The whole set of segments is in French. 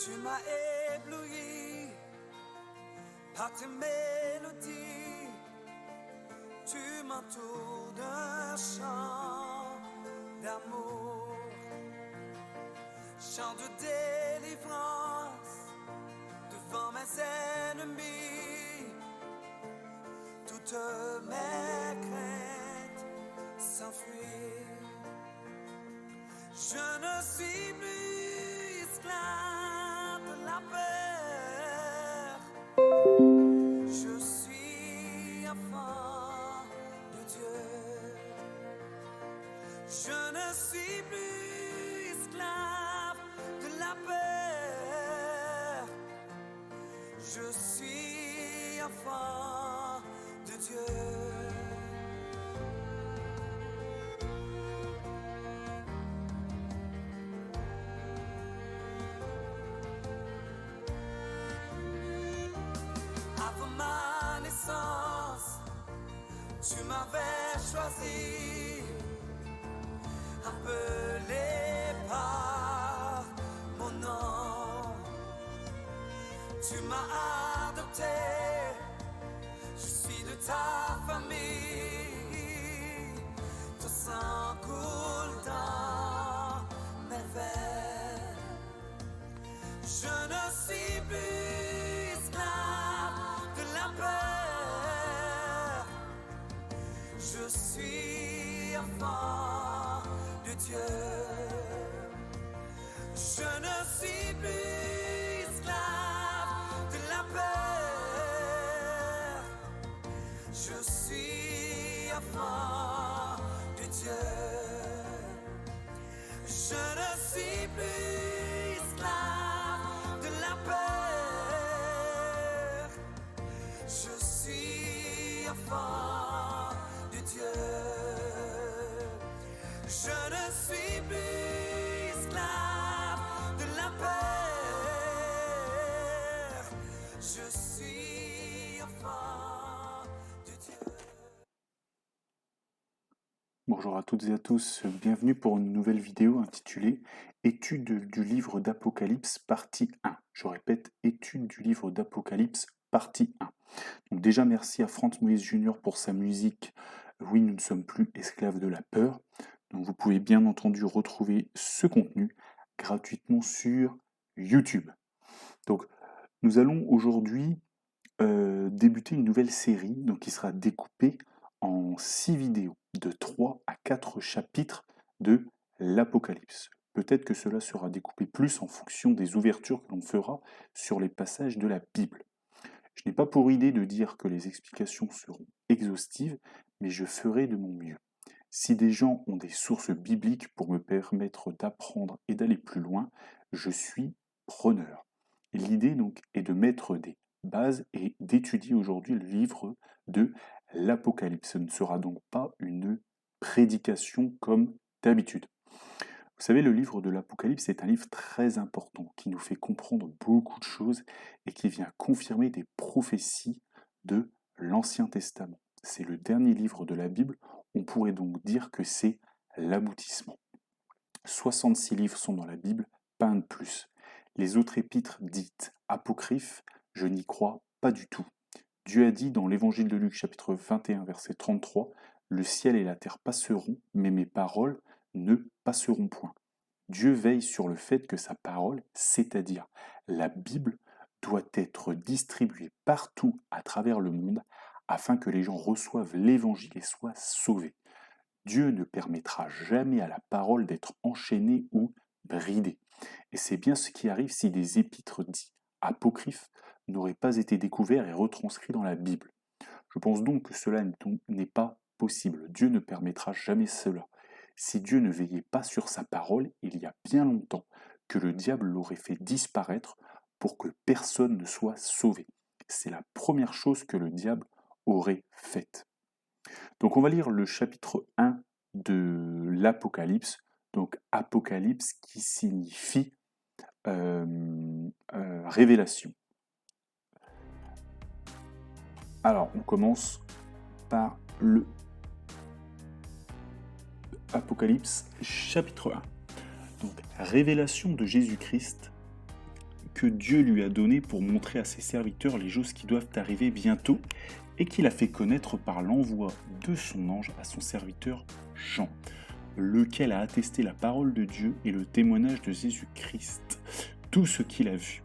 Tu m'as ébloui par tes mélodies, tu m'entoures d'un chant d'amour, chant de délivrance devant mes ennemis. Toutes mes craintes s'enfuient. Je ne suis plus esclave de la peur. Je suis enfant de Dieu. Je ne suis plus esclave de la peur. Je suis enfant de Dieu. Avant ma naissance, tu m'avais choisi, appelé par mon nom. Tu m'as adopté, je suis de ta famille. Ton sang coule dans mes veines. Je ne suis plus esclave de la peur. Je suis enfant de Dieu. Je ne suis plus esclave de la peur. Je suis enfant de Dieu. Je ne suis plus esclave de la peur. Je suis enfant de Dieu. Je ne suis plus esclave de la peur. Je suis enfant de Dieu. Bonjour à toutes et à tous, bienvenue pour une nouvelle vidéo intitulée Étude du livre d'Apocalypse partie 1. Je répète, étude du livre d'Apocalypse partie 1. Donc déjà merci à Franz Moïse Jr. pour sa musique Oui, nous ne sommes plus esclaves de la peur. Donc vous pouvez bien entendu retrouver ce contenu gratuitement sur YouTube. Donc nous allons aujourd'hui débuter une nouvelle série qui sera découpée en 6 vidéos de 3 à 4 chapitres de l'Apocalypse. Peut-être que cela sera découpé plus en fonction des ouvertures que l'on fera sur les passages de la Bible. Je n'ai pas pour idée de dire que les explications seront exhaustives, mais je ferai de mon mieux. Si des gens ont des sources bibliques pour me permettre d'apprendre et d'aller plus loin, je suis preneur. Et l'idée donc est de mettre des bases et d'étudier aujourd'hui le livre de l'Apocalypse. Ce ne sera donc pas une prédication comme d'habitude. Vous savez, le livre de l'Apocalypse est un livre très important qui nous fait comprendre beaucoup de choses et qui vient confirmer des prophéties de l'Ancien Testament. C'est le dernier livre de la Bible, on pourrait donc dire que c'est l'aboutissement. 66 livres sont dans la Bible, pas un de plus. Les autres épîtres dites apocryphes, je n'y crois pas du tout. Dieu a dit dans l'évangile de Luc chapitre 21 verset 33, « Le ciel et la terre passeront, mais mes paroles ne passeront point. » Dieu veille sur le fait que sa parole, c'est-à-dire la Bible, doit être distribuée partout à travers le monde afin que les gens reçoivent l'évangile et soient sauvés. Dieu ne permettra jamais à la parole d'être enchaînée ou bridée. Et c'est bien ce qui arrive si des épîtres dits apocryphes n'auraient pas été découverts et retranscrits dans la Bible. Je pense donc que cela n'est pas possible. Dieu ne permettra jamais cela. Si Dieu ne veillait pas sur sa parole, il y a bien longtemps que le diable l'aurait fait disparaître pour que personne ne soit sauvé. C'est la première chose que le diable aurait faite. Donc on va lire le chapitre 1 de l'Apocalypse. Donc Apocalypse qui signifie révélation. Alors on commence par le Apocalypse chapitre 1. Donc révélation de Jésus-Christ que Dieu lui a donné pour montrer à ses serviteurs les choses qui doivent arriver bientôt et qu'il a fait connaître par l'envoi de son ange à son serviteur Jean, lequel a attesté la parole de Dieu et le témoignage de Jésus-Christ, tout ce qu'il a vu.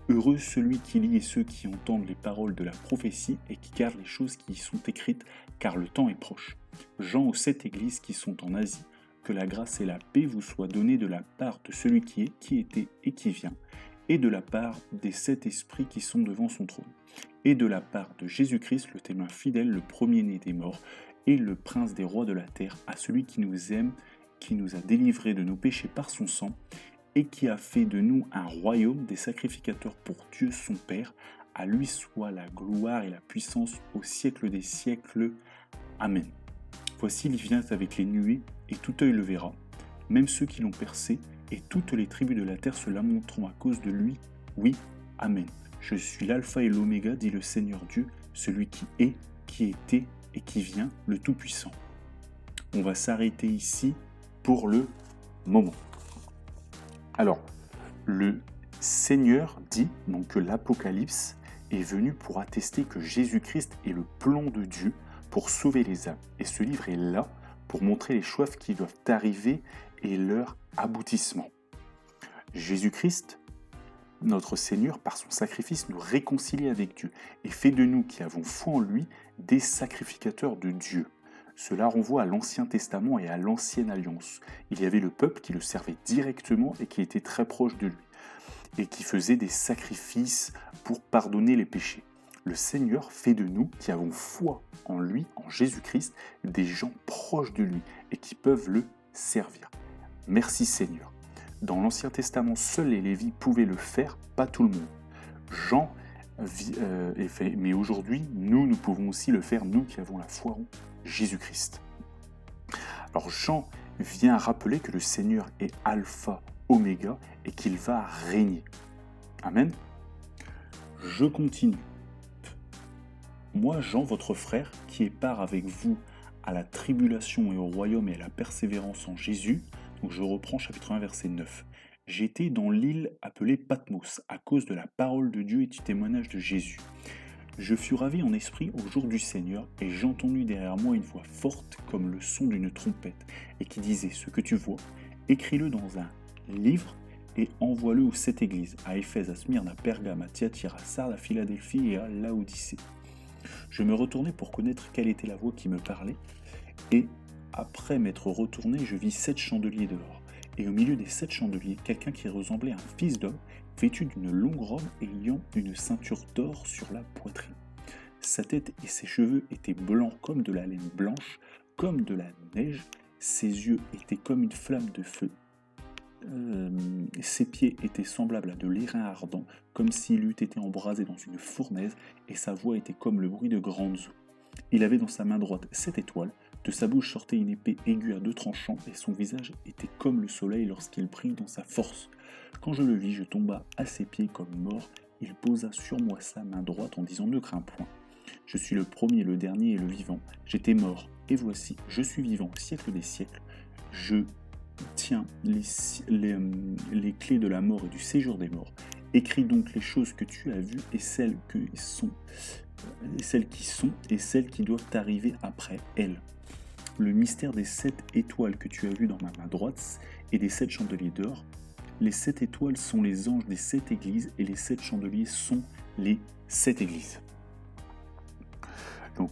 Heureux celui qui lit et ceux qui entendent les paroles de la prophétie et qui gardent les choses qui y sont écrites, car le temps est proche. Jean aux 7 églises qui sont en Asie, que la grâce et la paix vous soient données de la part de celui qui est, qui était et qui vient, et de la part des 7 esprits qui sont devant son trône, et de la part de Jésus-Christ, le témoin fidèle, le premier-né des morts, et le prince des rois de la terre, à celui qui nous aime, qui nous a délivrés de nos péchés par son sang, et qui a fait de nous un royaume des sacrificateurs pour Dieu son Père. À lui soit la gloire et la puissance au siècle des siècles. Amen. Voici, il vient avec les nuées, et tout œil le verra, même ceux qui l'ont percé, et toutes les tribus de la terre se lamenteront à cause de lui. Oui, Amen. Je suis l'alpha et l'oméga, dit le Seigneur Dieu, celui qui est, qui était et qui vient, le Tout-Puissant. On va s'arrêter ici pour le moment. Alors, le Seigneur dit donc que l'Apocalypse est venu pour attester que Jésus-Christ est le plan de Dieu pour sauver les âmes. Et ce livre est là pour montrer les choses qui doivent arriver et leur aboutissement. Jésus-Christ, notre Seigneur, par son sacrifice, nous réconcilie avec Dieu et fait de nous qui avons foi en lui des sacrificateurs de Dieu. Cela renvoie à l'Ancien Testament et à l'Ancienne Alliance. Il y avait le peuple qui le servait directement et qui était très proche de lui, et qui faisait des sacrifices pour pardonner les péchés. Le Seigneur fait de nous, qui avons foi en lui, en Jésus-Christ, des gens proches de lui et qui peuvent le servir. Merci Seigneur. Dans l'Ancien Testament, seuls les Lévites pouvaient le faire, pas tout le monde. Jean est fait, mais aujourd'hui, nous pouvons aussi le faire, nous qui avons la foi en Jésus-Christ. Alors Jean vient rappeler que le Seigneur est alpha, oméga et qu'il va régner. Amen. Je continue. Moi, Jean, votre frère, qui est part avec vous à la tribulation et au royaume et à la persévérance en Jésus, donc je reprends chapitre 1, verset 9. J'étais dans l'île appelée Patmos à cause de la parole de Dieu et du témoignage de Jésus. Je fus ravi en esprit au jour du Seigneur, et j'entendis derrière moi une voix forte comme le son d'une trompette, et qui disait, ce que tu vois, écris-le dans un livre, et envoie-le aux 7 églises, à Éphèse, à Smyrne, à Pergame, à Thyatire, à Sardes, à Philadelphie et à Laodicée. Je me retournai pour connaître quelle était la voix qui me parlait, et après m'être retourné, je vis 7 chandeliers dehors, et au milieu des 7 chandeliers, quelqu'un qui ressemblait à un fils d'homme, vêtu d'une longue robe et ayant une ceinture d'or sur la poitrine. Sa tête et ses cheveux étaient blancs comme de la laine blanche, comme de la neige. Ses yeux étaient comme une flamme de feu. Ses pieds étaient semblables à de l'airain ardent, comme s'il eût été embrasé dans une fournaise, et sa voix était comme le bruit de grandes eaux. Il avait dans sa main droite 7 étoiles, de sa bouche sortait une épée aiguë à 2 tranchants, et son visage était comme le soleil lorsqu'il brille dans sa force. Quand je le vis, je tomba à ses pieds comme mort. Il posa sur moi sa main droite en disant « Ne crains point. Je suis le premier, le dernier et le vivant. J'étais mort, et voici, je suis vivant au siècle des siècles. Je tiens les clés de la mort et du séjour des morts. Écris donc les choses que tu as vues et celles qui sont et celles qui doivent arriver après elles. Le mystère des 7 étoiles que tu as vues dans ma main droite et des 7 chandeliers d'or. Les 7 étoiles sont les anges des 7 églises et les 7 chandeliers sont les 7 églises. » Donc,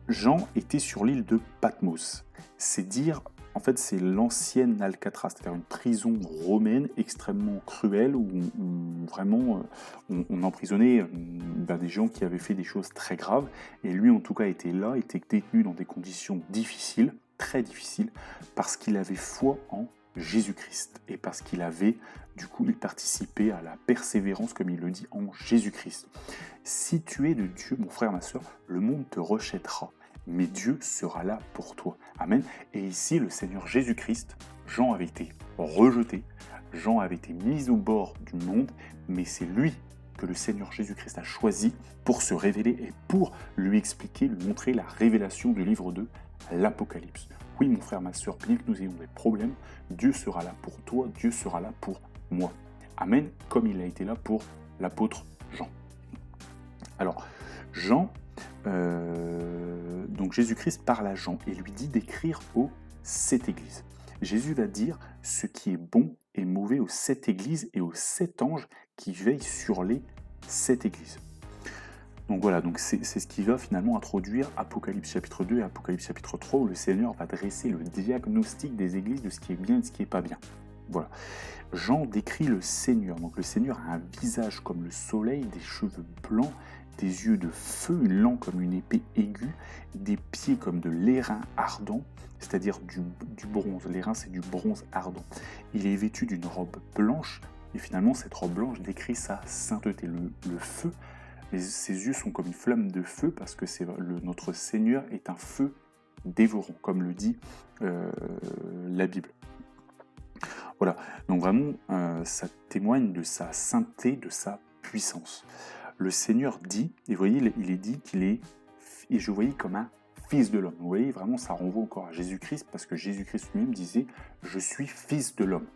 Jean était sur l'île de Patmos. C'est dire, en fait, c'est l'ancienne Alcatraz, c'est-à-dire une prison romaine extrêmement cruelle où vraiment on emprisonnait des gens qui avaient fait des choses très graves. Et lui, en tout cas, était là, était détenu dans des conditions difficiles, très difficiles, parce qu'il avait foi en Jésus-Christ et parce qu'il avait, du coup, il participait à la persévérance, comme il le dit, en Jésus-Christ. Si tu es de Dieu, mon frère, ma soeur, le monde te rejettera, mais Dieu sera là pour toi. Amen. Et ici, le Seigneur Jésus-Christ, Jean avait été rejeté, Jean avait été mis au bord du monde, mais c'est lui que le Seigneur Jésus-Christ a choisi pour se révéler et pour lui expliquer, lui montrer la révélation du livre de l'Apocalypse. Oui, mon frère, ma soeur, bien que nous ayons des problèmes, Dieu sera là pour toi, Dieu sera là pour moi. Amen, comme il a été là pour l'apôtre Jean. Alors, Jean, donc Jésus-Christ parle à Jean et lui dit d'écrire aux 7 églises. Jésus va dire ce qui est bon et mauvais aux 7 églises et aux 7 anges qui veillent sur les 7 églises. Donc voilà, donc c'est ce qui va finalement introduire Apocalypse chapitre 2 et Apocalypse chapitre 3 où le Seigneur va dresser le diagnostic des églises de ce qui est bien et de ce qui n'est pas bien. Voilà. Jean décrit le Seigneur. Donc le Seigneur a un visage comme le soleil, des cheveux blancs, des yeux de feu, une langue comme une épée aiguë, des pieds comme de l'airain ardent, c'est-à-dire du bronze. L'airain, c'est du bronze ardent. Il est vêtu d'une robe blanche, et finalement cette robe blanche décrit sa sainteté. Le feu, ses yeux sont comme une flamme de feu, parce que notre Seigneur est un feu dévorant, comme le dit la Bible. Voilà, donc vraiment, ça témoigne de sa sainteté, de sa puissance. Le Seigneur dit, et vous voyez, il est dit qu'il est, et je voyais comme un fils de l'homme. Vous voyez, vraiment, ça renvoie encore à Jésus-Christ, parce que Jésus-Christ lui-même disait, je suis fils de l'homme.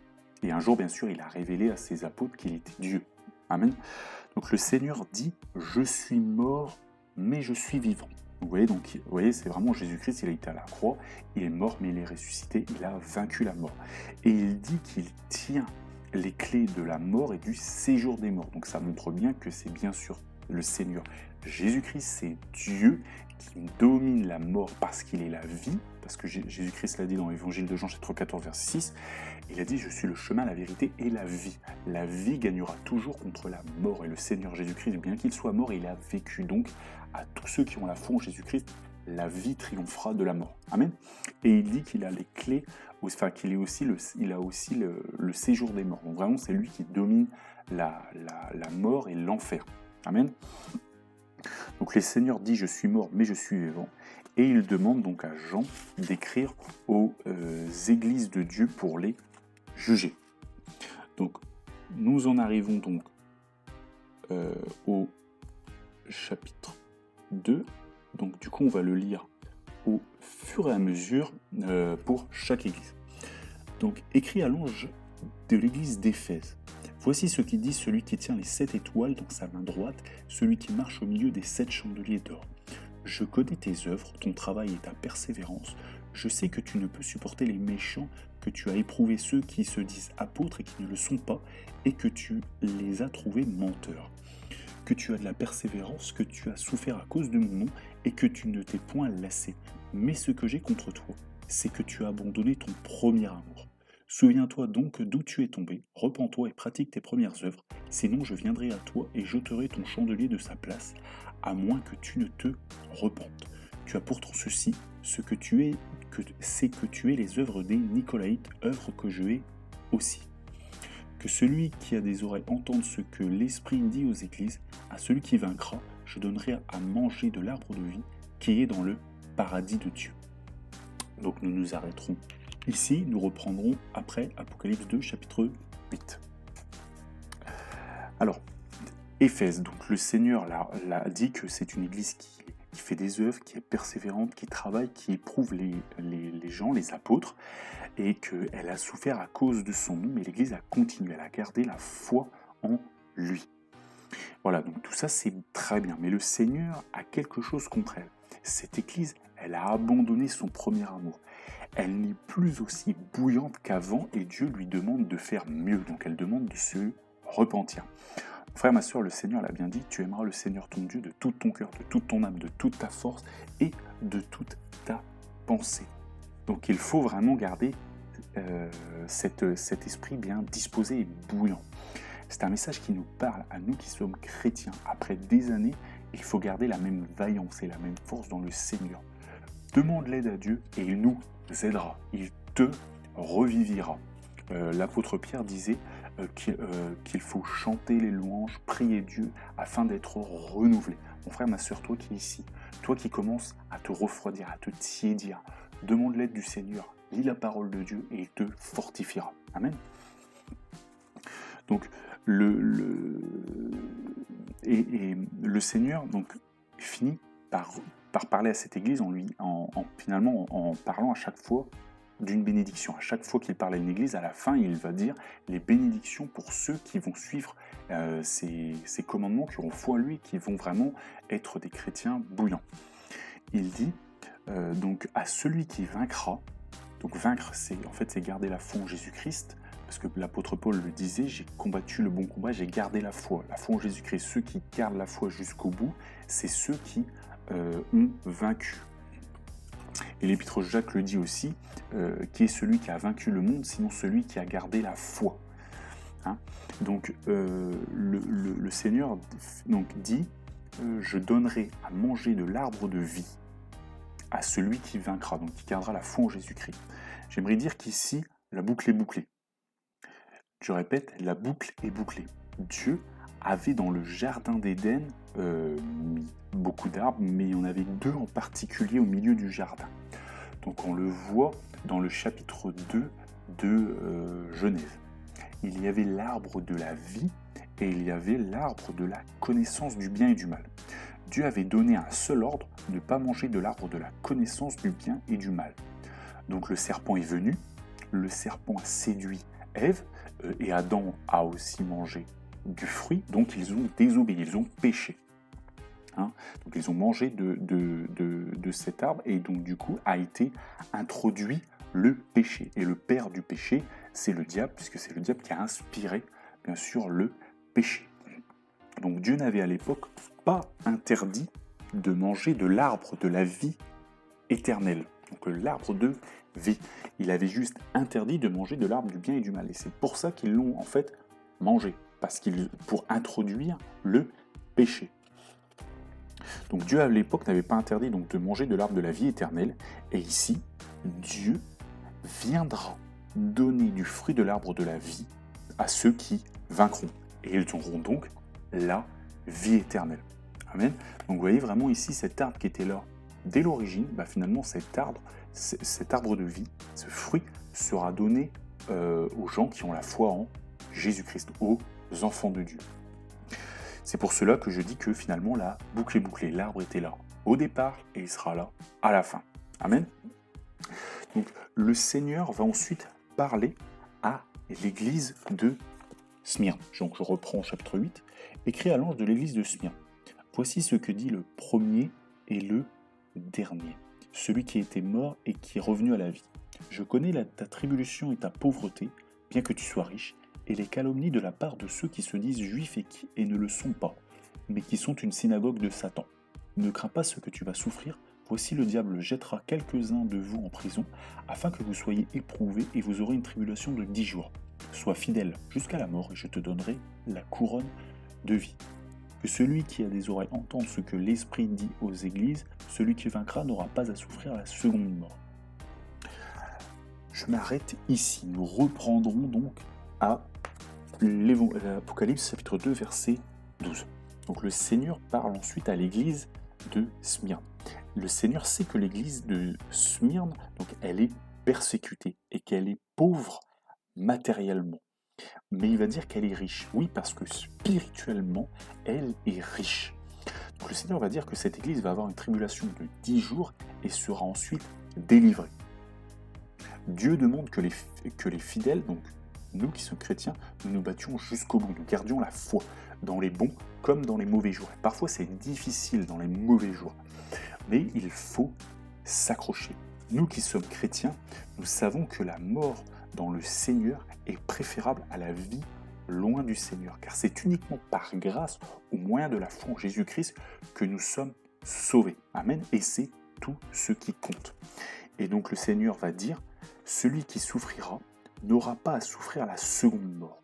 Et un jour, bien sûr, il a révélé à ses apôtres qu'il était Dieu. Amen. Donc le Seigneur dit, je suis mort, mais je suis vivant. Vous voyez, c'est vraiment Jésus-Christ, il a été à la croix, il est mort, mais il est ressuscité, il a vaincu la mort. Et il dit qu'il tient les clés de la mort et du séjour des morts. Donc ça montre bien que c'est bien sûr le Seigneur. Jésus-Christ, c'est Dieu qui domine la mort parce qu'il est la vie, parce que Jésus-Christ l'a dit dans l'évangile de Jean, chapitre 14, verset 6, il a dit « Je suis le chemin, la vérité et la vie ». La vie gagnera toujours contre la mort. Et le Seigneur Jésus-Christ, bien qu'il soit mort, il a vécu. Donc, à tous ceux qui ont la foi en Jésus-Christ, la vie triomphera de la mort. Amen. Et il dit qu'il a les clés, enfin qu'il il a aussi le séjour des morts. Donc vraiment, c'est lui qui domine la mort et l'enfer. Amen. Donc le Seigneur dit « Je suis mort, mais je suis vivant ». Et il demande donc à Jean d'écrire aux églises de Dieu pour les juger. Donc nous en arrivons donc au chapitre 2. Donc du coup on va le lire au fur et à mesure pour chaque église. Donc écrit à l'ange de l'église d'Éphèse. Voici ce qui dit celui qui tient les 7 étoiles dans sa main droite, celui qui marche au milieu des 7 chandeliers d'or. Je connais tes œuvres, ton travail et ta persévérance. Je sais que tu ne peux supporter les méchants, que tu as éprouvé ceux qui se disent apôtres et qui ne le sont pas, et que tu les as trouvés menteurs. Que tu as de la persévérance, que tu as souffert à cause de mon nom, et que tu ne t'es point lassé. Mais ce que j'ai contre toi, c'est que tu as abandonné ton premier amour. Souviens-toi donc d'où tu es tombé, repens-toi et pratique tes premières œuvres, sinon je viendrai à toi et j'ôterai ton chandelier de sa place, à moins que tu ne te repentes. Tu as pourtant ceci, c'est que tu es les œuvres des Nicolaïtes, œuvres que je hais aussi. Que celui qui a des oreilles entende ce que l'Esprit dit aux églises, à celui qui vaincra, je donnerai à manger de l'arbre de vie qui est dans le paradis de Dieu. Donc nous nous arrêterons ici, nous reprendrons après Apocalypse 2, chapitre 8. Alors, Éphèse, donc le Seigneur l'a dit que c'est une église qui fait des œuvres, qui est persévérante, qui travaille, qui éprouve les gens, les apôtres, et qu'elle a souffert à cause de son nom, mais l'église a continué, elle a gardé la foi en lui. Voilà, donc tout ça c'est très bien, mais le Seigneur a quelque chose contre elle. Cette église, elle a abandonné son premier amour. Elle n'est plus aussi bouillante qu'avant et Dieu lui demande de faire mieux, donc elle demande de se repentir. Frère, ma soeur, le Seigneur l'a bien dit, tu aimeras le Seigneur ton Dieu de tout ton cœur, de toute ton âme, de toute ta force et de toute ta pensée. Donc il faut vraiment garder cet esprit bien disposé et bouillant. C'est un message qui nous parle à nous qui sommes chrétiens. Après des années, il faut garder la même vaillance et la même force dans le Seigneur. Demande l'aide à Dieu et il nous aidera. Il te revivira. L'apôtre Pierre disait qu'il faut chanter les louanges, prier Dieu afin d'être renouvelé. Mon frère, ma soeur, toi qui es ici, toi qui commences à te refroidir, à te tiédir, demande l'aide du Seigneur, lis la parole de Dieu et il te fortifiera. Amen. Donc, le Seigneur donc, finit par parler à cette église finalement en parlant à chaque fois d'une bénédiction. À chaque fois qu'il parle à une église, à la fin, il va dire les bénédictions pour ceux qui vont suivre ses commandements, qui auront foi en lui, qui vont vraiment être des chrétiens bouillants. Il dit donc à celui qui vaincra, donc vaincre, c'est garder la foi en Jésus-Christ, parce que l'apôtre Paul le disait, j'ai combattu le bon combat, j'ai gardé la foi en Jésus-Christ. Ceux qui gardent la foi jusqu'au bout, c'est ceux qui ont vaincu. Et l'épître Jacques le dit aussi, qui est celui qui a vaincu le monde, sinon celui qui a gardé la foi. Hein, donc le Seigneur dit, je donnerai à manger de l'arbre de vie à celui qui vaincra, donc qui gardera la foi en Jésus-Christ. J'aimerais dire qu'ici, la boucle est bouclée. Je répète, la boucle est bouclée. Dieu avait dans le jardin d'Éden beaucoup d'arbres, mais il y en avait 2 en particulier au milieu du jardin. Donc on le voit dans le chapitre 2 de Genèse. Il y avait l'arbre de la vie et il y avait l'arbre de la connaissance du bien et du mal. Dieu avait donné un seul ordre, ne pas manger de l'arbre de la connaissance du bien et du mal. Donc le serpent est venu, le serpent a séduit Ève, et Adam a aussi mangé du fruit, donc ils ont désobéi, ils ont péché. Hein, donc ils ont mangé de cet arbre, et donc du coup a été introduit le péché. Et le père du péché, c'est le diable, puisque c'est le diable qui a inspiré, bien sûr, le péché. Donc Dieu n'avait à l'époque pas interdit de manger de l'arbre de la vie éternelle, donc l'arbre de vie. Il avait juste interdit de manger de l'arbre du bien et du mal. Et c'est pour ça qu'ils l'ont en fait mangé, pour introduire le péché. Donc Dieu à l'époque n'avait pas interdit donc de manger de l'arbre de la vie éternelle. Et ici, Dieu viendra donner du fruit de l'arbre de la vie à ceux qui vaincront. Et ils auront donc la vie éternelle. Amen. Donc vous voyez vraiment ici cet arbre qui était là dès l'origine, finalement cet arbre de vie, ce fruit sera donné aux gens qui ont la foi en Jésus-Christ, aux enfants de Dieu. C'est pour cela que je dis que finalement la boucle est bouclée. L'arbre était là au départ et il sera là à la fin. Amen. Donc le Seigneur va ensuite parler à l'église de Smyrne. Donc je reprends au chapitre 8. Écrit à l'ange de l'église de Smyrne. Voici ce que dit le premier et le dernier, celui qui était mort et qui est revenu à la vie. Je connais ta tribulation et ta pauvreté, bien que tu sois riche, et les calomnies de la part de ceux qui se disent juifs et ne le sont pas, mais qui sont une synagogue de Satan. Ne crains pas ce que tu vas souffrir, voici le diable jettera quelques-uns de vous en prison, afin que vous soyez éprouvés et vous aurez une tribulation de 10 jours. Sois fidèle jusqu'à la mort et je te donnerai la couronne de vie. Que celui qui a des oreilles entende ce que l'Esprit dit aux églises, celui qui vaincra n'aura pas à souffrir la seconde mort. Je m'arrête ici. Nous reprendrons donc à l'Apocalypse chapitre 2 verset 12. Donc le Seigneur parle ensuite à l'église de Smyrne. Le Seigneur sait que l'église de Smyrne, donc elle est persécutée et qu'elle est pauvre matériellement. Mais il va dire qu'elle est riche. Oui, parce que spirituellement, elle est riche. Donc le Seigneur va dire que cette église va avoir une tribulation de 10 jours et sera ensuite délivrée. Dieu demande que les fidèles, donc nous qui sommes chrétiens, nous nous battions jusqu'au bout, nous gardions la foi dans les bons comme dans les mauvais jours. Et parfois c'est difficile dans les mauvais jours, mais il faut s'accrocher. Nous qui sommes chrétiens, nous savons que la mort dans le Seigneur est préférable à la vie loin du Seigneur, car c'est uniquement par grâce, au moyen de la foi en Jésus-Christ, que nous sommes sauvés. Amen. Et c'est tout ce qui compte. Et donc le Seigneur va dire, celui qui souffrira n'aura pas à souffrir la seconde mort.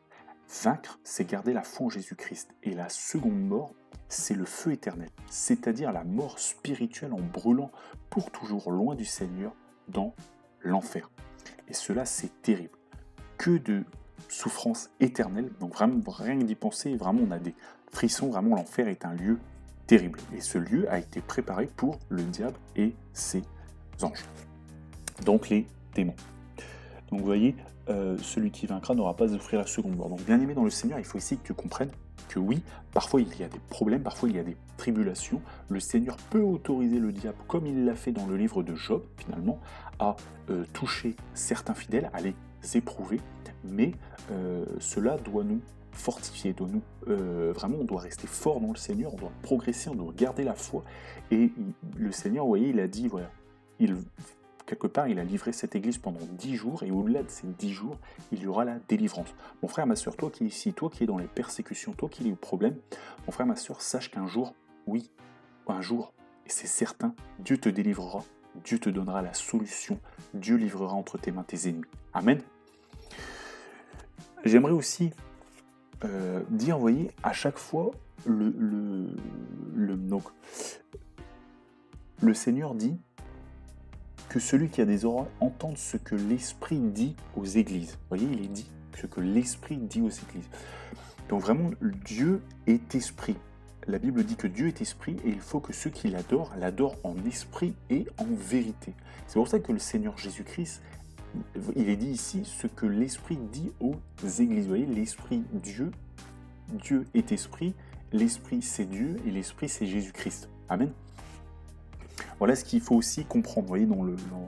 Vaincre, c'est garder la foi en Jésus-Christ. Et la seconde mort, c'est le feu éternel, c'est-à-dire la mort spirituelle en brûlant pour toujours loin du Seigneur dans l'enfer. Et cela, c'est terrible. Que de souffrance éternelle. Donc vraiment, rien d'y penser, vraiment on a des frissons, vraiment l'enfer est un lieu terrible. Et ce lieu a été préparé pour le diable et ses anges. Donc les démons. Donc vous voyez, celui qui vaincra n'aura pas à souffrir la seconde mort. Donc bien aimé dans le Seigneur, il faut ici que tu comprennes que oui, parfois il y a des problèmes, parfois il y a des tribulations. Le Seigneur peut autoriser le diable, comme il l'a fait dans le livre de Job, finalement, à toucher certains fidèles, à les éprouver, mais cela doit nous fortifier, doit nous, vraiment, on doit rester fort dans le Seigneur, on doit progresser, on doit garder la foi. Et le Seigneur, vous voyez, il a dit, voilà, quelque part, il a livré cette église pendant 10 jours, et au-delà de ces 10 jours, il y aura la délivrance. Mon frère, ma soeur, toi qui es ici, toi qui es dans les persécutions, toi qui es au problème, mon frère, ma soeur, sache qu'un jour, oui, un jour, et c'est certain, Dieu te délivrera, Dieu te donnera la solution, Dieu livrera entre tes mains tes ennemis. Amen. J'aimerais aussi dire, vous voyez, à chaque fois, donc, le Seigneur dit que celui qui a des oreilles entende ce que l'Esprit dit aux églises. Vous voyez, il est dit ce que l'Esprit dit aux églises. Donc vraiment, Dieu est esprit. La Bible dit que Dieu est esprit et il faut que ceux qui l'adorent en esprit et en vérité. C'est pour ça que le Seigneur Jésus-Christ, il est dit ici ce que l'Esprit dit aux églises. Vous voyez, l'Esprit, Dieu est esprit, l'Esprit c'est Dieu et l'Esprit c'est Jésus-Christ. Amen. Voilà ce qu'il faut aussi comprendre, vous voyez,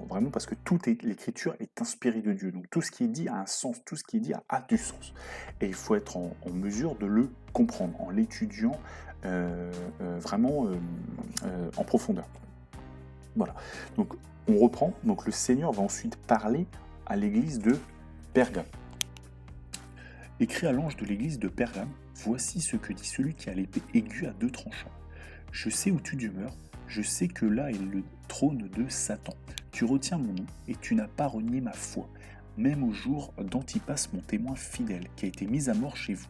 vraiment, parce que l'Écriture est inspirée de Dieu. Donc tout ce qui est dit a un sens, tout ce qui est dit a du sens. Et il faut être en mesure de le comprendre, en l'étudiant vraiment en profondeur. Voilà. Donc on reprend. Donc le Seigneur va ensuite parler à l'église de Pergame. Écrit à l'ange de l'église de Pergame, voici ce que dit celui qui a l'épée aiguë à 2 tranchants. Je sais où tu demeures. Je sais que là est le trône de Satan. Tu retiens mon nom et tu n'as pas renié ma foi, même au jour d'Antipas, mon témoin fidèle, qui a été mis à mort chez vous,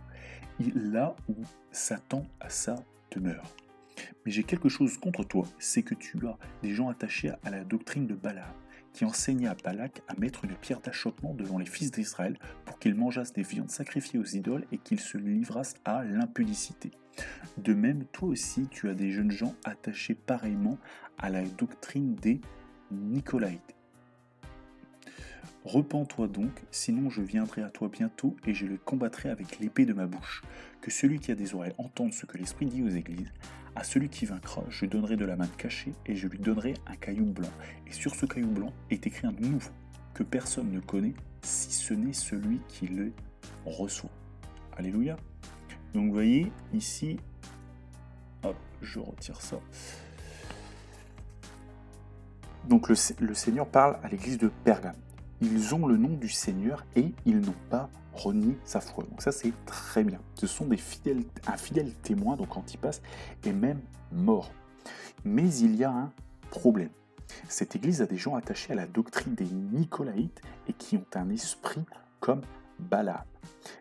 là où Satan a sa demeure. Mais j'ai quelque chose contre toi, c'est que tu as des gens attachés à la doctrine de Balaam, qui enseignait à Balak à mettre une pierre d'achoppement devant les fils d'Israël pour qu'ils mangeassent des viandes sacrifiées aux idoles et qu'ils se livrassent à l'impudicité. De même, toi aussi, tu as des jeunes gens attachés pareillement à la doctrine des Nicolaïtes. Repens-toi donc, sinon je viendrai à toi bientôt et je le combattrai avec l'épée de ma bouche. Que celui qui a des oreilles entende ce que l'Esprit dit aux églises. À celui qui vaincra, je donnerai de la manne cachée et je lui donnerai un caillou blanc. Et sur ce caillou blanc est écrit un nouveau, que personne ne connaît, si ce n'est celui qui le reçoit. Alléluia. Donc vous voyez, ici, hop, je retire ça. Donc le Seigneur parle à l'église de Pergame. Ils ont le nom du Seigneur et ils n'ont pas renié sa foi. Donc ça c'est très bien. Ce sont un fidèle témoin, donc Antipas, est même mort. Mais il y a un problème. Cette église a des gens attachés à la doctrine des Nicolaïtes et qui ont un esprit comme Balaam.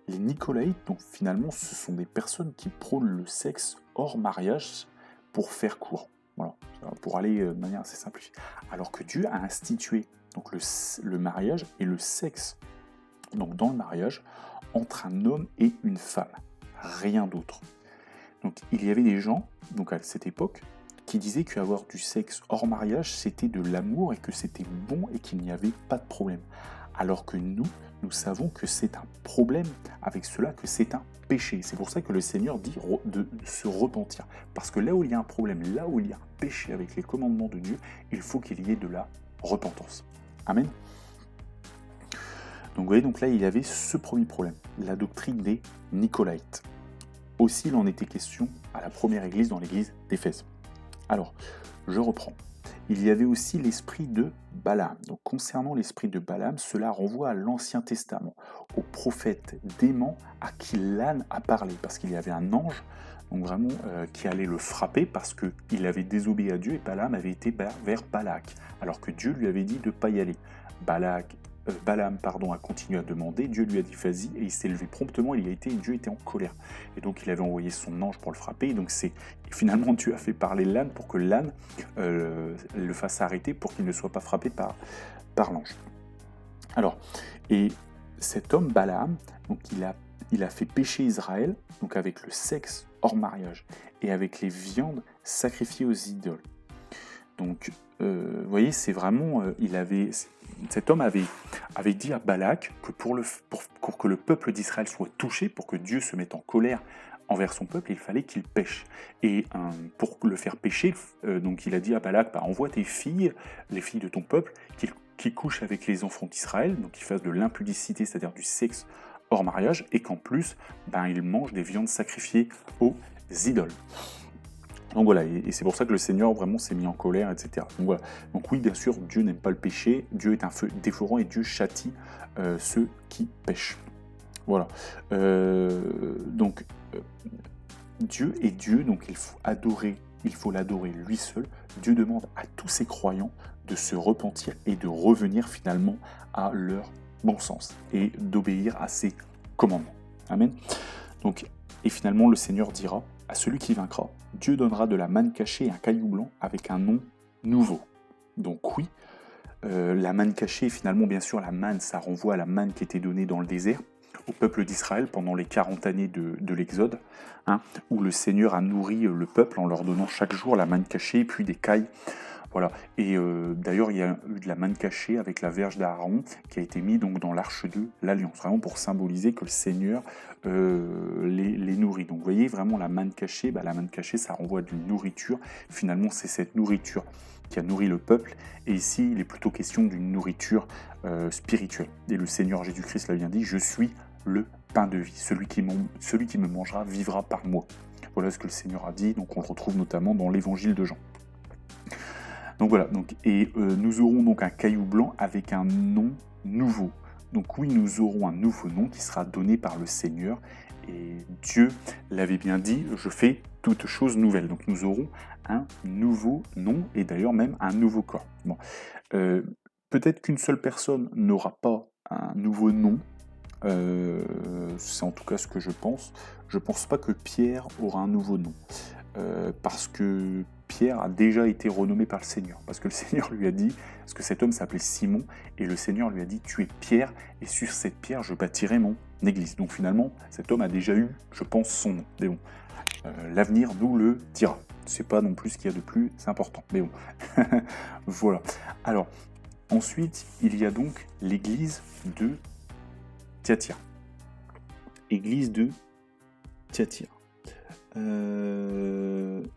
Les Nicolaïtes, donc finalement, ce sont des personnes qui prônent le sexe hors mariage pour faire court. Voilà, pour aller de manière assez simplifiée. Alors que Dieu a institué donc le mariage et le sexe, donc dans le mariage, entre un homme et une femme. Rien d'autre. Donc il y avait des gens, donc à cette époque, qui disaient qu'avoir du sexe hors mariage, c'était de l'amour et que c'était bon et qu'il n'y avait pas de problème. Alors que nous savons que c'est un problème avec cela, que c'est un péché. C'est pour ça que le Seigneur dit de se repentir. Parce que là où il y a un problème, là où il y a un péché avec les commandements de Dieu, il faut qu'il y ait de la repentance. Amen. Donc vous voyez, donc là il y avait ce premier problème, la doctrine des Nicolaïtes. Aussi il en était question à la première église, dans l'église d'Éphèse. Alors, je reprends. Il y avait aussi l'esprit de Balaam. Donc concernant l'esprit de Balaam, cela renvoie à l'Ancien Testament, au prophète Démon à qui l'âne a parlé, parce qu'il y avait un ange, donc vraiment qui allait le frapper parce qu'il avait désobéi à Dieu et Balaam avait été vers Balak, alors que Dieu lui avait dit de ne pas y aller. Balaam a continué à demander, Dieu lui a dit vas-y, et il s'est levé promptement, Dieu était en colère. Et donc il avait envoyé son ange pour le frapper, et donc finalement Dieu a fait parler l'âne pour que l'âne le fasse arrêter pour qu'il ne soit pas frappé par l'ange. Alors, et cet homme Balaam, donc il a fait pécher Israël, donc avec le sexe hors mariage, et avec les viandes sacrifiées aux idoles. Donc, vous voyez, c'est vraiment, cet homme avait dit à Balak que pour que le peuple d'Israël soit touché, pour que Dieu se mette en colère envers son peuple, il fallait qu'il pêche. Et pour le faire pécher, donc il a dit à Balak, envoie tes filles, les filles de ton peuple, qui couchent avec les enfants d'Israël, donc qui fassent de l'impudicité, c'est-à-dire du sexe hors mariage, et qu'en plus, ils mangent des viandes sacrifiées aux idoles. Donc voilà, et c'est pour ça que le Seigneur vraiment s'est mis en colère, etc. Donc voilà. Donc oui, bien sûr, Dieu n'aime pas le péché, Dieu est un feu dévorant et Dieu châtie ceux qui pêchent. Voilà. Dieu est Dieu, donc il faut l'adorer lui seul. Dieu demande à tous ses croyants de se repentir et de revenir finalement à leur bon sens et d'obéir à ses commandements. Amen. Donc, et finalement, le Seigneur dira à celui qui vaincra, Dieu donnera de la manne cachée et un caillou blanc avec un nom nouveau. Donc oui, la manne cachée, finalement, bien sûr, la manne, ça renvoie à la manne qui était donnée dans le désert au peuple d'Israël pendant les 40 années de l'Exode, où le Seigneur a nourri le peuple en leur donnant chaque jour la manne cachée, puis des cailles. Voilà. Et d'ailleurs, il y a eu de la manne cachée avec la verge d'Aaron qui a été mise donc dans l'arche de l'Alliance, vraiment pour symboliser que le Seigneur les nourrit. Donc vous voyez, vraiment la manne cachée, ça renvoie à d'une nourriture. Finalement, c'est cette nourriture qui a nourri le peuple. Et ici, il est plutôt question d'une nourriture spirituelle. Et le Seigneur Jésus-Christ l'a bien dit, je suis le pain de vie. Celui qui me mangera vivra par moi. Voilà ce que le Seigneur a dit. Donc on le retrouve notamment dans l'évangile de Jean. Donc voilà, nous aurons donc un caillou blanc avec un nom nouveau. Donc oui, nous aurons un nouveau nom qui sera donné par le Seigneur. Et Dieu l'avait bien dit, je fais toutes choses nouvelles. Donc nous aurons un nouveau nom et d'ailleurs même un nouveau corps. Bon. Peut-être qu'une seule personne n'aura pas un nouveau nom. C'est en tout cas ce que je pense. Je ne pense pas que Pierre aura un nouveau nom. Parce que Pierre a déjà été renommé par le Seigneur. Parce que le Seigneur lui a dit, parce que cet homme s'appelait Simon, et le Seigneur lui a dit, tu es Pierre, et sur cette pierre, je bâtirai mon église. Donc finalement, cet homme a déjà eu, je pense, son nom. Mais bon, l'avenir nous le dira. C'est pas non plus ce qu'il y a de plus important. Mais bon, voilà. Alors, ensuite, il y a donc l'église de Thyatire. Église de Thyatire.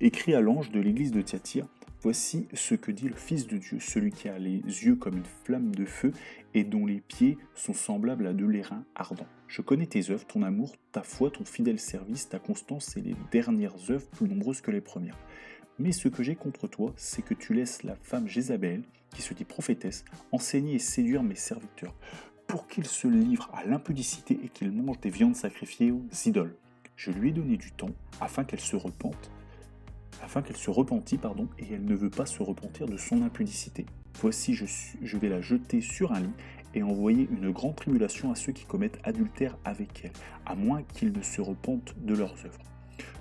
Écrit à l'ange de l'église de Thyatire, voici ce que dit le Fils de Dieu, celui qui a les yeux comme une flamme de feu et dont les pieds sont semblables à de l'airain ardent. Je connais tes œuvres, ton amour, ta foi, ton fidèle service, ta constance et les dernières œuvres plus nombreuses que les premières. Mais ce que j'ai contre toi, c'est que tu laisses la femme Jézabel, qui se dit prophétesse, enseigner et séduire mes serviteurs, pour qu'ils se livrent à l'impudicité et qu'ils mangent des viandes sacrifiées aux idoles. Je lui ai donné du temps afin qu'elle se repentit, et elle ne veut pas se repentir de son impudicité. Voici, je vais la jeter sur un lit et envoyer une grande tribulation à ceux qui commettent adultère avec elle, à moins qu'ils ne se repentent de leurs œuvres.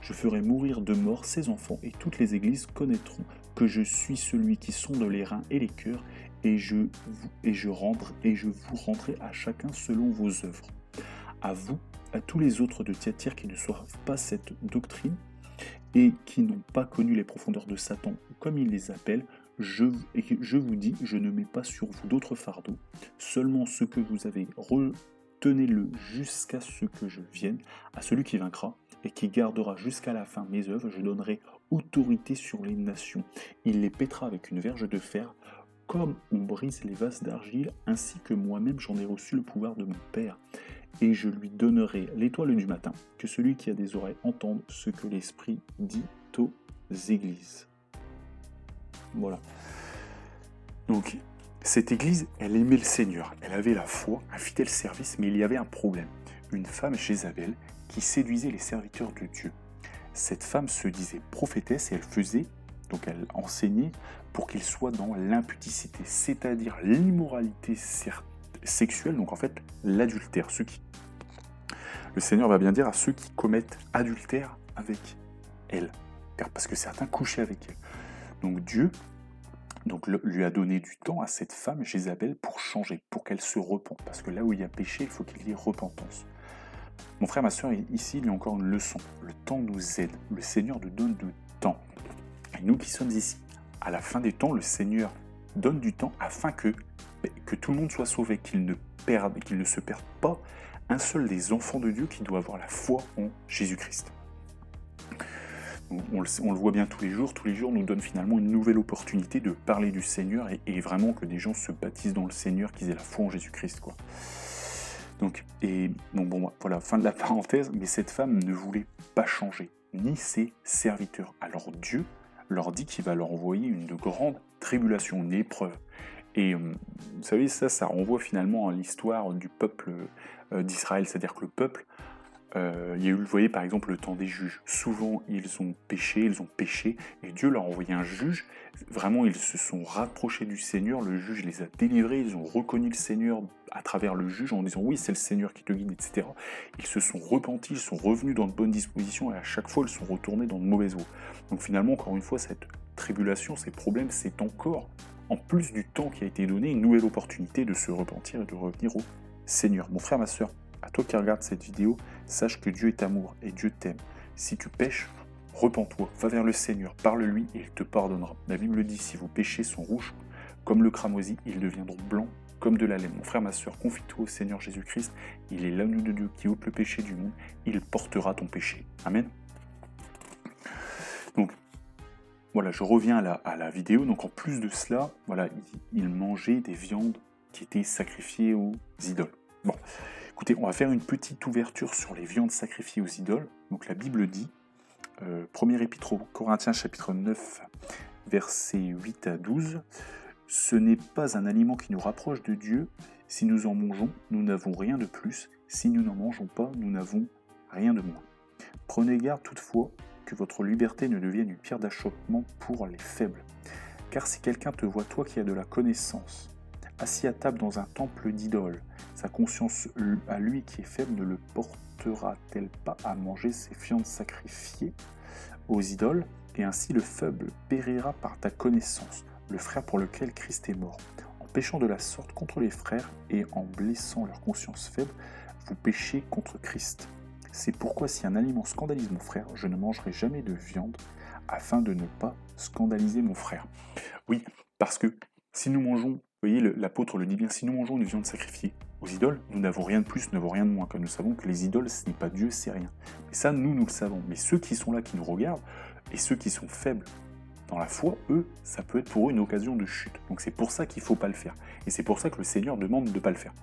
Je ferai mourir de mort ses enfants, et toutes les églises connaîtront que je suis celui qui sonde les reins et les cœurs, et je vous rendrai à chacun selon vos œuvres. À vous, à tous les autres de Thyatire qui ne savent pas cette doctrine et qui n'ont pas connu les profondeurs de Satan, comme il les appelle, je vous dis, je ne mets pas sur vous d'autres fardeaux, seulement ce que vous avez, retenez-le jusqu'à ce que je vienne. À celui qui vaincra et qui gardera jusqu'à la fin mes œuvres, je donnerai autorité sur les nations. Il les pètera avec une verge de fer, comme on brise les vases d'argile, ainsi que moi-même j'en ai reçu le pouvoir de mon Père. Et je lui donnerai l'étoile du matin, que celui qui a des oreilles entende ce que l'Esprit dit aux églises. Voilà. Donc, cette église, elle aimait le Seigneur, elle avait la foi, un fidèle service, mais il y avait un problème. Une femme, Jézabel, qui séduisait les serviteurs de Dieu. Cette femme se disait prophétesse et elle enseignait pour qu'ils soient dans l'impudicité, c'est-à-dire l'immoralité sexuelle, donc en fait l'adultère. Le Seigneur va bien dire à ceux qui commettent adultère avec elle, parce que certains couchaient avec elle. Donc Dieu lui a donné du temps à cette femme Jézabel pour changer, pour qu'elle se repente, parce que là où il y a péché, il faut qu'il y ait repentance. Mon frère, ma soeur, ici il y a encore une leçon. Le temps nous aide, le Seigneur nous donne du temps. Et nous qui sommes ici, à la fin des temps, le Seigneur donne du temps afin que tout le monde soit sauvé, qu'il ne se perde pas un seul des enfants de Dieu qui doit avoir la foi en Jésus-Christ. On le voit bien tous les jours nous donne finalement une nouvelle opportunité de parler du Seigneur et vraiment que des gens se baptisent dans le Seigneur, qu'ils aient la foi en Jésus-Christ, quoi. Donc, voilà, fin de la parenthèse, mais cette femme ne voulait pas changer, ni ses serviteurs. Alors Dieu leur dit qu'il va leur envoyer une grande tribulation, une épreuve. Et vous savez, ça renvoie finalement à l'histoire du peuple d'Israël, c'est-à-dire que le peuple, il y a eu, vous voyez, par exemple, le temps des juges. Souvent, ils ont péché, et Dieu leur a envoyé un juge. Vraiment, ils se sont rapprochés du Seigneur, le juge les a délivrés, ils ont reconnu le Seigneur à travers le juge en disant « Oui, c'est le Seigneur qui te guide, etc. » Ils se sont repentis, ils sont revenus dans de bonnes dispositions, et à chaque fois, ils sont retournés dans de mauvaises voies. Donc finalement, encore une fois, cette tribulation, ces problèmes, c'est encore, en plus du temps qui a été donné, une nouvelle opportunité de se repentir et de revenir au Seigneur. Mon frère, ma soeur, à toi qui regardes cette vidéo, sache que Dieu est amour et Dieu t'aime. Si tu pèches, repens-toi, va vers le Seigneur, parle-lui et il te pardonnera. La Bible dit, si vos péchés sont rouges comme le cramoisi, ils deviendront blancs comme de la laine. Mon frère, ma soeur, confie-toi au Seigneur Jésus-Christ. Il est l'agneau de Dieu qui ôte le péché du monde. Il portera ton péché. Amen. Donc, voilà, je reviens à la vidéo. Donc, en plus de cela, voilà, il mangeait des viandes qui étaient sacrifiées aux idoles. Bon, écoutez, on va faire une petite ouverture sur les viandes sacrifiées aux idoles. Donc, la Bible dit, premier épître aux Corinthiens, chapitre 9, versets 8 à 12, « Ce n'est pas un aliment qui nous rapproche de Dieu. Si nous en mangeons, nous n'avons rien de plus. Si nous n'en mangeons pas, nous n'avons rien de moins. Prenez garde toutefois que votre liberté ne devienne une pierre d'achoppement pour les faibles. Car si quelqu'un te voit, toi qui as de la connaissance, assis à table dans un temple d'idole, sa conscience à lui qui est faible ne le portera-t-elle pas à manger ces viandes sacrifiées aux idoles, et ainsi le faible périra par ta connaissance, le frère pour lequel Christ est mort. En péchant de la sorte contre les frères et en blessant leur conscience faible, vous péchez contre Christ. C'est pourquoi si un aliment scandalise mon frère, je ne mangerai jamais de viande, afin de ne pas scandaliser mon frère. » Oui, parce que si nous mangeons, vous voyez, l'apôtre le dit bien, si nous mangeons une viande sacrifiée aux idoles, nous n'avons rien de plus, nous n'avons rien de moins, car nous savons que les idoles, ce n'est pas Dieu, c'est rien. Et ça, nous le savons. Mais ceux qui sont là, qui nous regardent, et ceux qui sont faibles dans la foi, eux, ça peut être pour eux une occasion de chute. Donc c'est pour ça qu'il ne faut pas le faire. Et c'est pour ça que le Seigneur demande de ne pas le faire.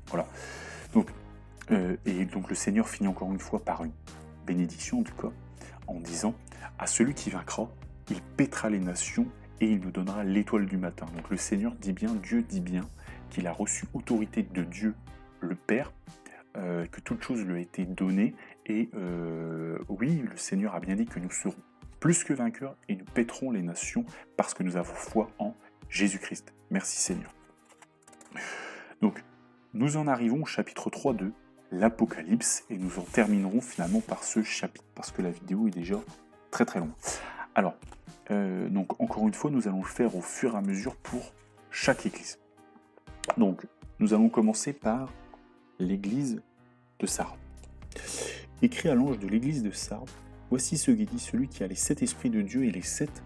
Voilà. Donc, le Seigneur finit encore une fois par une bénédiction, du cas, en disant « À celui qui vaincra, il paîtra les nations et il nous donnera l'étoile du matin. » Donc le Seigneur dit bien, Dieu dit bien, qu'il a reçu autorité de Dieu, le Père, que toute chose lui a été donnée. Et oui, le Seigneur a bien dit que nous serons plus que vainqueurs et nous paîtrons les nations parce que nous avons foi en Jésus-Christ. Merci Seigneur. Donc, nous en arrivons au chapitre 3 de l'Apocalypse et nous en terminerons finalement par ce chapitre parce que la vidéo est déjà très très longue. Alors, donc encore une fois, nous allons le faire au fur et à mesure pour chaque église. Donc, nous allons commencer par l'église de Sardes. Écrit à l'ange de l'église de Sardes, voici ce qui dit celui qui a les 7 esprits de Dieu et les 7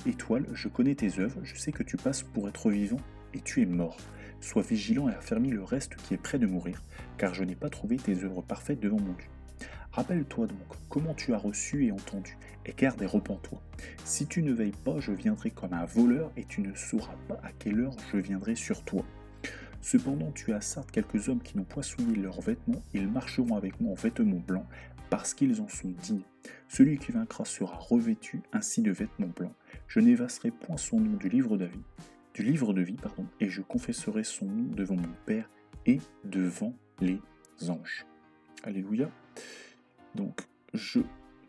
étoiles. Je connais tes œuvres, je sais que tu passes pour être vivant et tu es mort. Sois vigilant et affermis le reste qui est près de mourir, car je n'ai pas trouvé tes œuvres parfaites devant mon Dieu. Rappelle-toi donc comment tu as reçu et entendu, et garde et repens-toi. Si tu ne veilles pas, je viendrai comme un voleur, et tu ne sauras pas à quelle heure je viendrai sur toi. Cependant, tu as à Sardes quelques hommes qui n'ont point souillé leurs vêtements, ils marcheront avec moi en vêtements blancs, parce qu'ils en sont dignes. Celui qui vaincra sera revêtu ainsi de vêtements blancs. Je n'effacerai point son nom du livre de vie, et je confesserai son nom devant mon Père et devant les anges. Alléluia. Donc,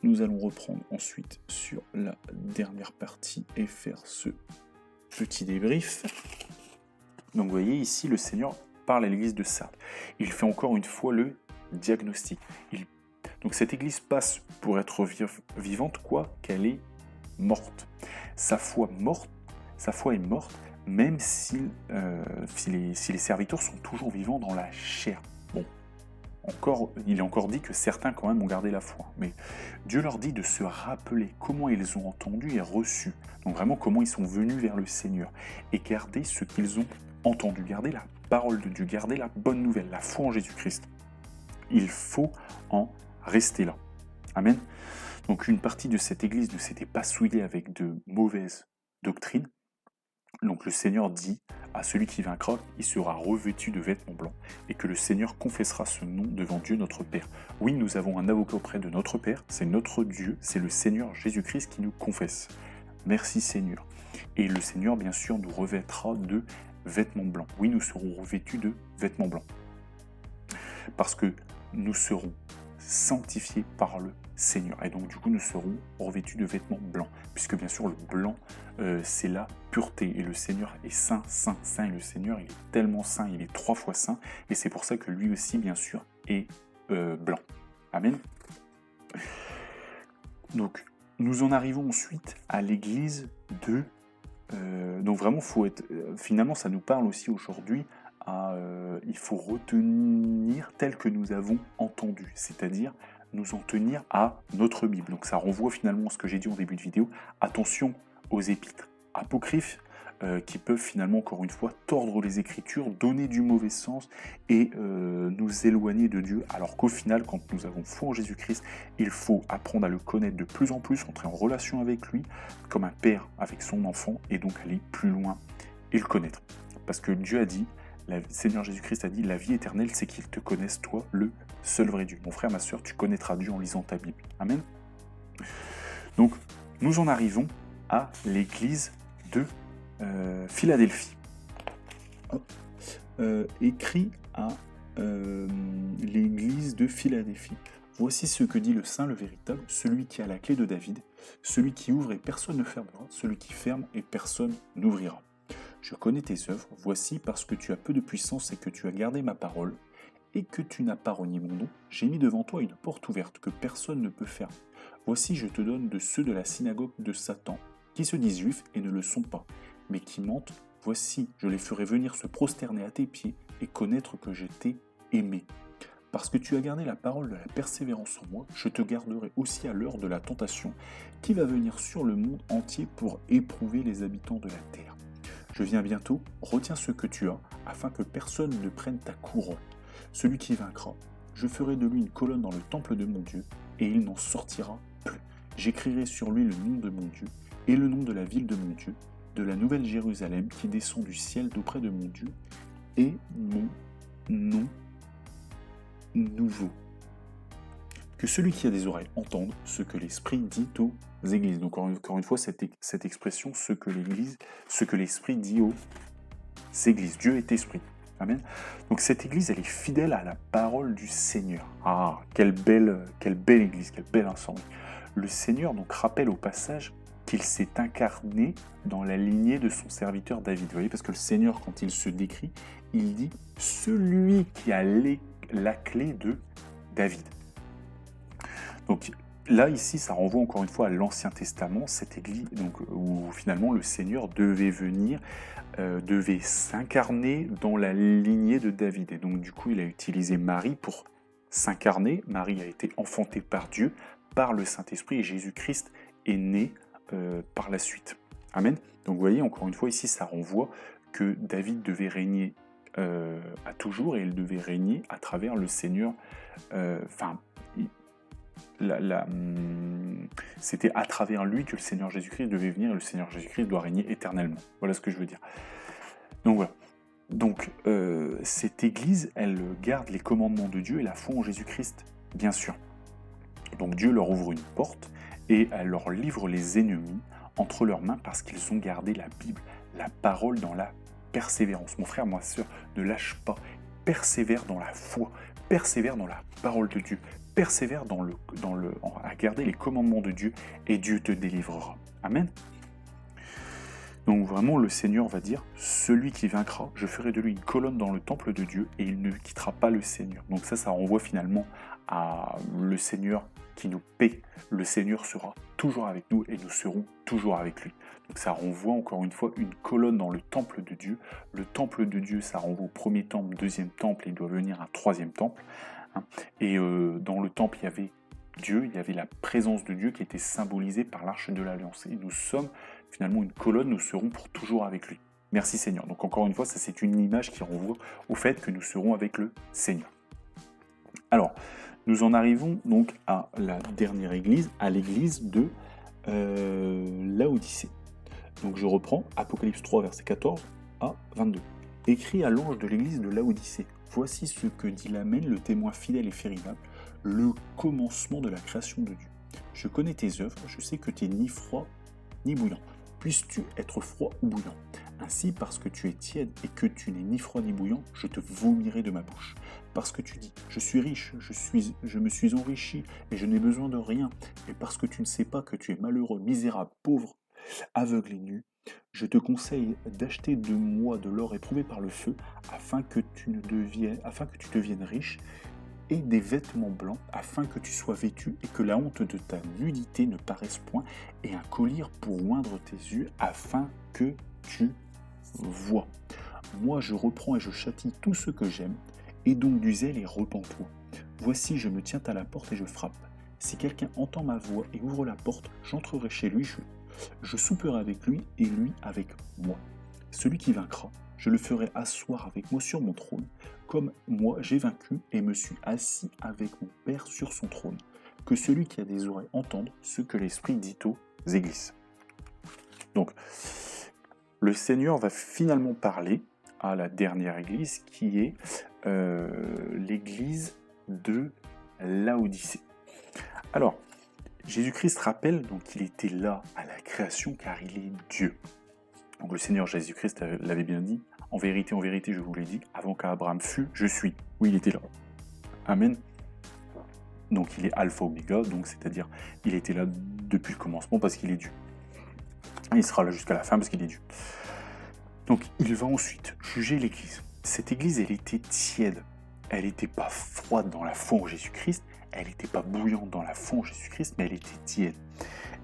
nous allons reprendre ensuite sur la dernière partie et faire ce petit débrief. Donc, vous voyez ici, le Seigneur parle à l'église de Sardes. Il fait encore une fois le diagnostic. Donc, cette église passe pour être vivante, quoi qu'elle est morte. Sa foi est morte, même si les serviteurs sont toujours vivants dans la chair. Bon, il est encore dit que certains quand même ont gardé la foi. Mais Dieu leur dit de se rappeler comment ils ont entendu et reçu. Donc vraiment comment ils sont venus vers le Seigneur. Et garder ce qu'ils ont entendu. Garder la parole de Dieu. Garder la bonne nouvelle. La foi en Jésus-Christ. Il faut en rester là. Amen. Donc une partie de cette église ne s'était pas souillée avec de mauvaises doctrines. Donc le Seigneur dit à celui qui vaincra, il sera revêtu de vêtements blancs, et que le Seigneur confessera ce nom devant Dieu notre Père. Oui, nous avons un avocat auprès de notre Père, c'est notre Dieu, c'est le Seigneur Jésus-Christ qui nous confesse. Merci Seigneur. Et le Seigneur, bien sûr, nous revêtera de vêtements blancs. Oui, nous serons revêtus de vêtements blancs. Parce que nous serons sanctifiés par le Seigneur. Et donc, du coup, nous serons revêtus de vêtements blancs. Puisque, bien sûr, le blanc, c'est la pureté. Et le Seigneur est saint, saint, saint. Et le Seigneur, il est tellement saint, il est 3 fois saint. Et c'est pour ça que lui aussi, bien sûr, est blanc. Amen. Donc, nous en arrivons ensuite à l'église de... donc vraiment, faut être, finalement, ça nous parle aussi aujourd'hui il faut retenir tel que nous avons entendu, c'est-à-dire nous en tenir à notre Bible. Donc ça renvoie finalement à ce que j'ai dit en début de vidéo. Attention aux épîtres apocryphes qui peuvent finalement, encore une fois, tordre les Écritures, donner du mauvais sens et nous éloigner de Dieu. Alors qu'au final, quand nous avons foi en Jésus-Christ, il faut apprendre à le connaître de plus en plus, entrer en relation avec lui, comme un père avec son enfant, et donc aller plus loin et le connaître. Parce que Dieu a dit, le Seigneur Jésus-Christ a dit, la vie éternelle, c'est qu'ils te connaissent, toi, le seul vrai Dieu. Mon frère, ma soeur, tu connaîtras Dieu en lisant ta Bible. Amen. Donc, nous en arrivons à l'église de Philadelphie. Écrit à l'église de Philadelphie. Voici ce que dit le Saint, le véritable, celui qui a la clé de David, celui qui ouvre et personne ne fermera, celui qui ferme et personne n'ouvrira. Je connais tes œuvres, voici parce que tu as peu de puissance et que tu as gardé ma parole, et que tu n'as pas renié mon nom, j'ai mis devant toi une porte ouverte que personne ne peut fermer. Voici, je te donne de ceux de la synagogue de Satan, qui se disent juifs et ne le sont pas, mais qui mentent. Voici, je les ferai venir se prosterner à tes pieds et connaître que je t'ai aimé. Parce que tu as gardé la parole de la persévérance en moi, je te garderai aussi à l'heure de la tentation qui va venir sur le monde entier pour éprouver les habitants de la terre. Je viens bientôt, retiens ce que tu as, afin que personne ne prenne ta couronne. Celui qui vaincra, je ferai de lui une colonne dans le temple de mon Dieu, et il n'en sortira plus. J'écrirai sur lui le nom de mon Dieu, et le nom de la ville de mon Dieu, de la nouvelle Jérusalem qui descend du ciel d'auprès de mon Dieu, et mon nom nouveau. Que celui qui a des oreilles entende ce que l'Esprit dit aux églises. Donc encore une fois, cette expression, ce que l'Esprit dit aux églises. Dieu est Esprit. Amen. Donc cette église, elle est fidèle à la parole du Seigneur. Ah, quelle belle église, quel bel incendie. Le Seigneur donc rappelle au passage qu'il s'est incarné dans la lignée de son serviteur David. Vous voyez, parce que le Seigneur, quand il se décrit, il dit « celui qui a la clé de David ». Donc là, ici, ça renvoie encore une fois à l'Ancien Testament, cette église donc, où finalement le Seigneur devait venir, devait s'incarner dans la lignée de David. Et donc du coup, il a utilisé Marie pour s'incarner. Marie a été enfantée par Dieu, par le Saint-Esprit, et Jésus-Christ est né par la suite. Amen. Donc vous voyez, encore une fois, ici, ça renvoie que David devait régner à toujours, et il devait régner à travers le Seigneur. C'était à travers lui que le Seigneur Jésus-Christ devait venir, et le Seigneur Jésus-Christ doit régner éternellement. Voilà ce que je veux dire. Donc voilà. Donc cette église, elle garde les commandements de Dieu et la foi en Jésus-Christ, bien sûr. Donc Dieu leur ouvre une porte et elle leur livre les ennemis entre leurs mains parce qu'ils ont gardé la Bible, la parole dans la persévérance. Mon frère, ma soeur, ne lâche pas. Persévère dans la foi, persévère dans la parole de Dieu, persévère à garder les commandements de Dieu et Dieu te délivrera. Amen. Donc vraiment, le Seigneur va dire, celui qui vaincra, je ferai de lui une colonne dans le temple de Dieu et il ne quittera pas le Seigneur. Donc ça renvoie finalement à le Seigneur qui nous paie. Le Seigneur sera toujours avec nous et nous serons toujours avec lui. Donc ça renvoie encore une fois une colonne dans le temple de Dieu. Le temple de Dieu, ça renvoie au premier temple, deuxième temple, et il doit venir un troisième temple. Et dans le temple, il y avait Dieu, il y avait la présence de Dieu qui était symbolisée par l'arche de l'Alliance. Et nous sommes finalement une colonne, nous serons pour toujours avec lui. Merci Seigneur. Donc encore une fois, ça c'est une image qui renvoie au fait que nous serons avec le Seigneur. Alors, nous en arrivons donc à la dernière église, à l'église de Laodicée. Donc je reprends Apocalypse 3, verset 14 à 22. Écrit à l'ange de l'église de Laodicée, voici ce que dit l'Amen, le témoin fidèle et véritable, le commencement de la création de Dieu. Je connais tes œuvres, je sais que tu n'es ni froid ni bouillant. Puisses-tu être froid ou bouillant? Ainsi, parce que tu es tiède et que tu n'es ni froid ni bouillant, je te vomirai de ma bouche. Parce que tu dis, je suis riche, je me suis enrichi et je n'ai besoin de rien. Et parce que tu ne sais pas que tu es malheureux, misérable, pauvre, aveugle et nu, je te conseille d'acheter de moi de l'or éprouvé par le feu, afin que tu deviennes riche, et des vêtements blancs, afin que tu sois vêtu et que la honte de ta nudité ne paraisse point, et un collier pour oindre tes yeux, afin que tu vois. Moi je reprends et je châtie tous ceux que j'aime, et donc du zèle et repens-toi. Voici, je me tiens à la porte et je frappe. Si quelqu'un entend ma voix et ouvre la porte, j'entrerai chez lui, je souperai avec lui et lui avec moi. Celui qui vaincra, je le ferai asseoir avec moi sur mon trône, comme moi j'ai vaincu et me suis assis avec mon Père sur son trône. Que celui qui a des oreilles entende ce que l'Esprit dit aux églises. Donc, le Seigneur va finalement parler à la dernière église qui est l'église de Laodicée. Alors, Jésus-Christ rappelle donc qu'il était là à la création car il est Dieu. Donc le Seigneur Jésus-Christ l'avait bien dit, en vérité, je vous l'ai dit, avant qu'Abraham fût, je suis. Oui, il était là. Amen. Donc il est Alpha Oméga, donc c'est-à-dire il était là depuis le commencement parce qu'il est Dieu. Et il sera là jusqu'à la fin parce qu'il est Dieu. Donc il va ensuite juger l'Église. Cette Église, elle était tiède. Elle n'était pas froide dans la foi en Jésus-Christ, elle n'était pas bouillante dans la foi en Jésus-Christ, mais elle était tiède.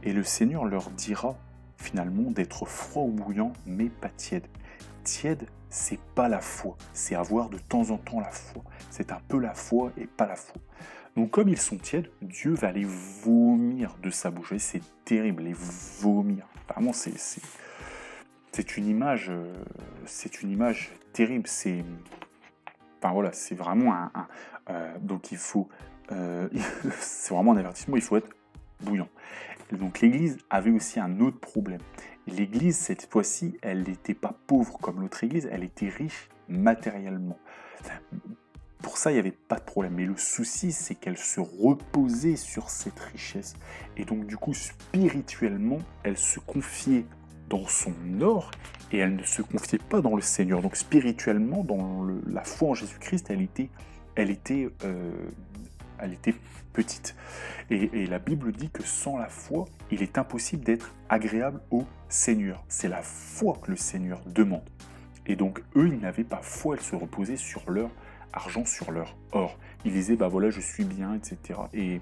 Et le Seigneur leur dira finalement d'être froid ou bouillant, mais pas tiède. Tiède, c'est pas la foi, c'est avoir de temps en temps la foi. C'est un peu la foi et pas la foi. Donc comme ils sont tièdes, Dieu va les vomir de sa bouche. Et c'est terrible, les vomir. Vraiment, c'est une image terrible. C'est vraiment donc il faut, c'est vraiment un avertissement. Il faut être bouillant. Donc l'Église avait aussi un autre problème. L'Église, cette fois-ci, elle n'était pas pauvre comme l'autre Église, elle était riche matériellement. Pour ça, il n'y avait pas de problème. Mais le souci, c'est qu'elle se reposait sur cette richesse. Et donc, du coup, spirituellement, elle se confiait dans son or et elle ne se confiait pas dans le Seigneur. Donc, spirituellement, dans la foi en Jésus-Christ, elle était petite. Et la Bible dit que sans la foi, il est impossible d'être agréable au Seigneur. C'est la foi que le Seigneur demande. Et donc, eux, ils n'avaient pas foi, ils se reposaient sur leur argent, sur leur or. Ils disaient, bah voilà, je suis bien, etc. Et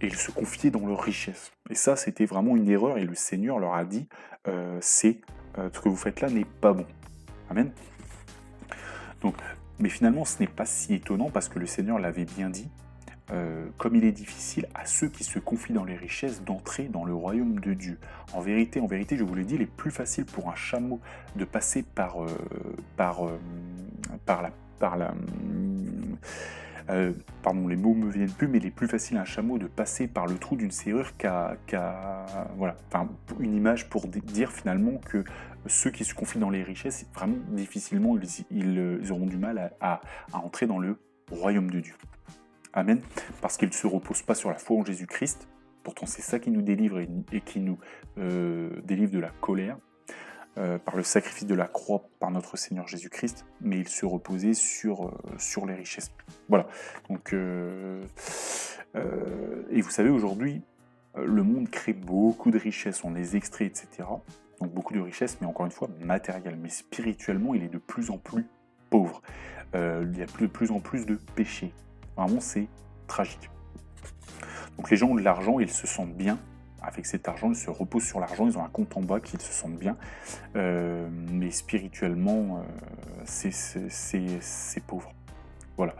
ils se confiaient dans leur richesse. Et ça, c'était vraiment une erreur. Et le Seigneur leur a dit, ce que vous faites là n'est pas bon. Amen. Donc, mais finalement, ce n'est pas si étonnant parce que le Seigneur l'avait bien dit. Comme il est difficile à ceux qui se confient dans les richesses d'entrer dans le royaume de Dieu. En vérité, je vous l'ai dit, il est plus facile pour un chameau de passer pardon, les mots me viennent plus, mais il est plus facile à un chameau de passer par le trou d'une serrure voilà, enfin, une image pour dire finalement que ceux qui se confient dans les richesses, vraiment difficilement, ils auront du mal à entrer dans le royaume de Dieu. Amen. Parce qu'ils ne se reposent pas sur la foi en Jésus-Christ. Pourtant, c'est ça qui nous délivre et qui nous délivre de la colère par le sacrifice de la croix par notre Seigneur Jésus-Christ. Mais ils se reposaient sur les richesses. Voilà. Donc, et vous savez, aujourd'hui, le monde crée beaucoup de richesses. On les extrait, etc. Donc, beaucoup de richesses, mais encore une fois, matérielles. Mais spirituellement, il est de plus en plus pauvre. Il y a de plus en plus de péchés. Vraiment, c'est tragique. Donc les gens ont de l'argent, ils se sentent bien avec cet argent, ils se reposent sur l'argent, ils ont un compte en banque, qu'ils se sentent bien. Mais spirituellement, c'est pauvre. Voilà.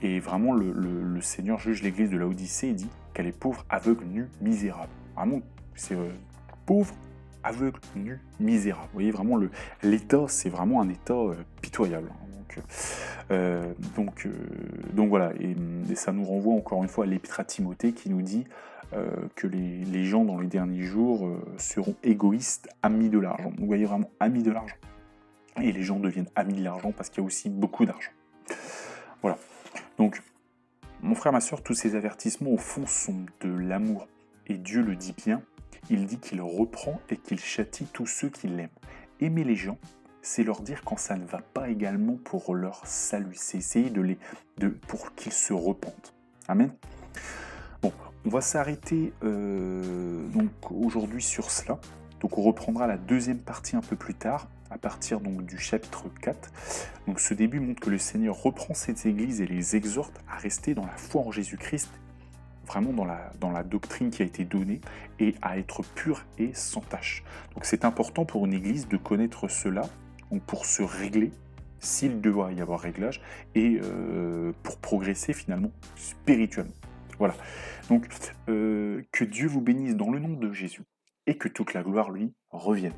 Et vraiment, le Seigneur juge l'église de Laodicée et dit qu'elle est pauvre, aveugle, nue, misérable. Vraiment, c'est pauvre aveugle, nu, misérable. Vous voyez vraiment l'état, c'est vraiment un état pitoyable. Donc voilà, et ça nous renvoie encore une fois à l'épître à Timothée qui nous dit que les gens dans les derniers jours seront égoïstes, amis de l'argent. Vous voyez vraiment amis de l'argent. Et les gens deviennent amis de l'argent parce qu'il y a aussi beaucoup d'argent. Voilà. Donc, mon frère, ma soeur, tous ces avertissements au fond sont de l'amour. Et Dieu le dit bien, il dit qu'il reprend et qu'il châtie tous ceux qui l'aiment. Aimer les gens, c'est leur dire quand ça ne va pas également pour leur salut. C'est essayer pour qu'ils se repentent. Amen. Bon, on va s'arrêter donc aujourd'hui sur cela. Donc on reprendra la deuxième partie un peu plus tard, à partir donc du chapitre 4. Donc ce début montre que le Seigneur reprend cette église et les exhorte à rester dans la foi en Jésus-Christ, vraiment dans la doctrine qui a été donnée, et à être pur et sans tache. Donc c'est important pour une église de connaître cela, donc pour se régler, s'il doit y avoir réglage, et pour progresser finalement spirituellement. Voilà. Donc que Dieu vous bénisse dans le nom de Jésus, et que toute la gloire lui revienne.